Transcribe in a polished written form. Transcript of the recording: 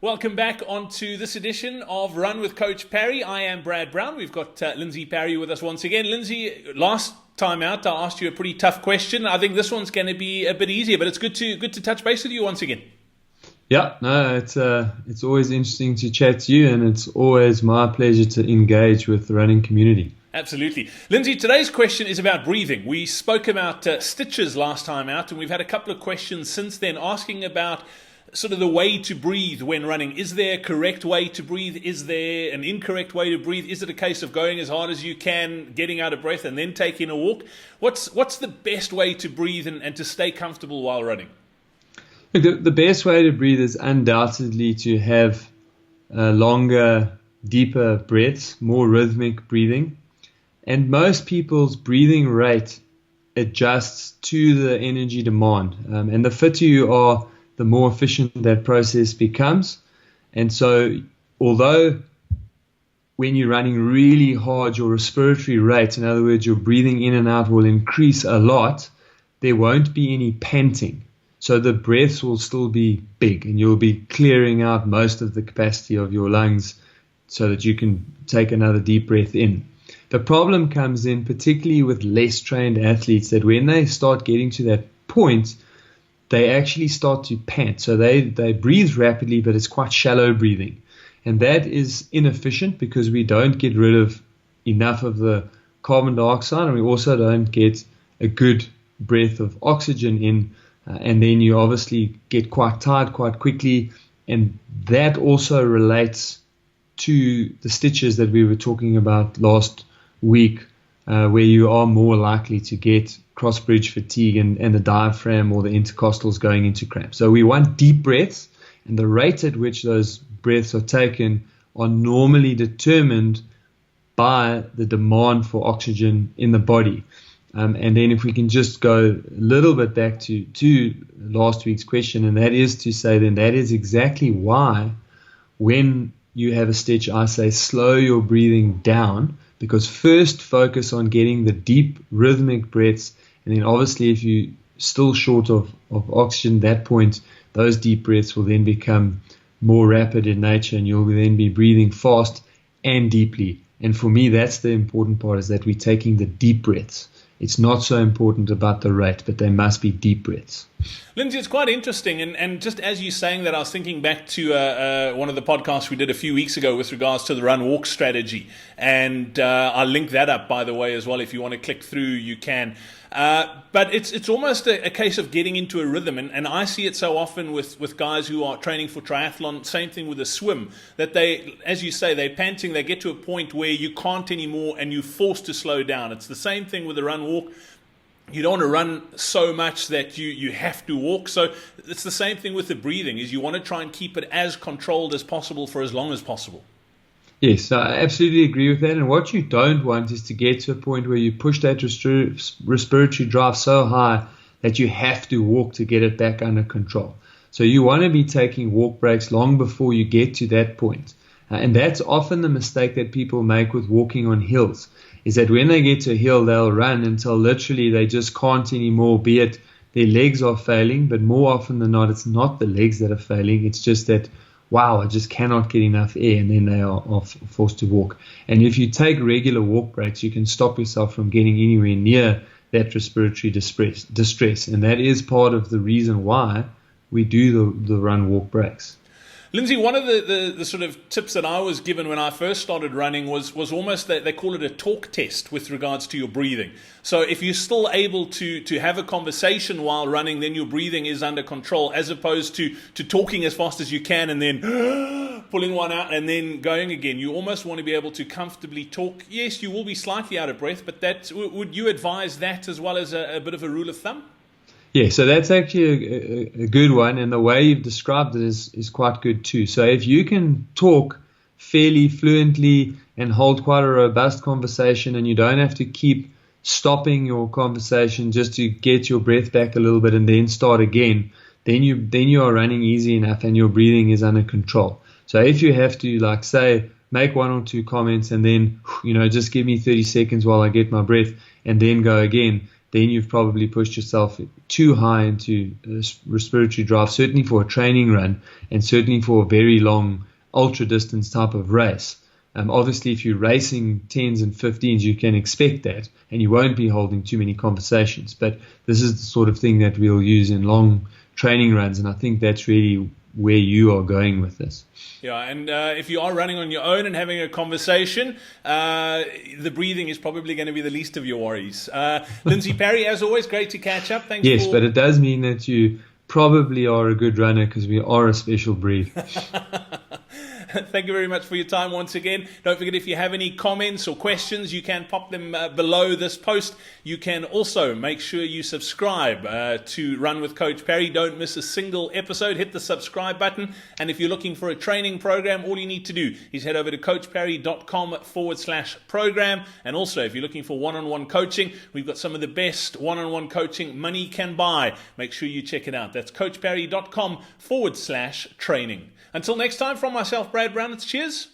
Welcome back onto this edition of Run with Coach Parry. I am Brad Brown. We've got Lindsey Parry with us once again. Lindsey, last time out I asked you a pretty tough question. I think this one's going to be a bit easier, but it's good to touch base with you once again. Yeah, no, it's always interesting to chat to you, and it's always my pleasure to engage with the running community. Absolutely. Lindsey, today's question is about breathing. We spoke about stitches last time out, and we've had a couple of questions since then asking about sort of the way to breathe when running. Is there a correct way to breathe? Is there an incorrect way to breathe? Is it a case of going as hard as you can, getting out of breath, and then taking a walk? What's the best way to breathe and to stay comfortable while running? Look, the best way to breathe is undoubtedly to have longer, deeper breaths, more rhythmic breathing. And most people's breathing rate adjusts to the energy demand. And the fitter you are, the more efficient that process becomes. And so, although when you're running really hard, your respiratory rate, in other words, your breathing in and out will increase a lot, there won't be any panting. So the breaths will still be big, and you'll be clearing out most of the capacity of your lungs so that you can take another deep breath in. The problem comes in particularly with less trained athletes, that when they start getting to that point, they actually start to pant. So they breathe rapidly, but it's quite shallow breathing. And that is inefficient because we don't get rid of enough of the carbon dioxide, and we also don't get a good breath of oxygen in. And then you obviously get quite tired quite quickly. And that also relates to the stitches that we were talking about last week, where you are more likely to get cross-bridge fatigue and the diaphragm or the intercostals going into cramp. So we want deep breaths, and the rate at which those breaths are taken are normally determined by the demand for oxygen in the body. And then if we can just go a little bit back to last week's question, and that is to say then that is exactly why when you have a stitch, I say slow your breathing down, because first focus on getting the deep rhythmic breaths, and then obviously if you're still short of oxygen at that point, those deep breaths will then become more rapid in nature, and you'll then be breathing fast and deeply. And for me, that's the important part, is that we're taking the deep breaths. It's not so important about the rate, but they must be deep breaths. Lindsey, it's quite interesting. And just as you're saying that, I was thinking back to one of the podcasts we did a few weeks ago with regards to the Runwalk strategy. And I'll link that up, by the way, as well. If you want to click through, you can. But it's almost a case of getting into a rhythm. And I see it so often with guys who are training for triathlon, same thing with a swim, that they, as you say, they're panting, they get to a point where you can't anymore and you're forced to slow down. It's the same thing with the run walk. You don't want to run so much that you have to walk. So it's the same thing with the breathing, is you want to try and keep it as controlled as possible for as long as possible. Yes, I absolutely agree with that. And what you don't want is to get to a point where you push that respiratory drive so high that you have to walk to get it back under control. So you want to be taking walk breaks long before you get to that point. And that's often the mistake that people make with walking on hills, is that when they get to a hill, they'll run until literally they just can't anymore, be it their legs are failing, but more often than not, it's not the legs that are failing. It's just that, wow, I just cannot get enough air, and then they are forced to walk. And if you take regular walk breaks, you can stop yourself from getting anywhere near that respiratory distress. And that is part of the reason why we do the run walk breaks. Lindsey, one of the sort of tips that I was given when I first started running was almost that they call it a talk test with regards to your breathing. So if you're still able to have a conversation while running, then your breathing is under control, as opposed to talking as fast as you can and then pulling one out and then going again. You almost want to be able to comfortably talk. Yes, you will be slightly out of breath, but would you advise that as well as a bit of a rule of thumb? Yeah, so that's actually a good one, and the way you've described it is quite good too. So if you can talk fairly fluently and hold quite a robust conversation, and you don't have to keep stopping your conversation just to get your breath back a little bit and then start again, then you are running easy enough and your breathing is under control. So if you have to, like, say, make one or two comments and then, just give me 30 seconds while I get my breath and then go again, then you've probably pushed yourself too high into respiratory drive, certainly for a training run and certainly for a very long ultra distance type of race. Obviously, if you're racing 10s and 15s, you can expect that, and you won't be holding too many conversations. But this is the sort of thing that we'll use in long training runs, and I think that's really where you are going with this. Yeah, and if you are running on your own and having a conversation, the breathing is probably going to be the least of your worries. Lindsey, Parry, as always, great to catch up. Thanks. Yes, but it does mean that you probably are a good runner because we are a special breed. Thank you very much for your time once again. Don't forget, if you have any comments or questions, you can pop them below this post. You can also make sure you subscribe to Run with Coach Parry. Don't miss a single episode. Hit the subscribe button. And if you're looking for a training program, all you need to do is head over to coachparry.com/program. And also, if you're looking for one-on-one coaching, we've got some of the best one-on-one coaching money can buy. Make sure you check it out. That's coachparry.com/training. Until next time, from myself, Brad Brown, it's cheers.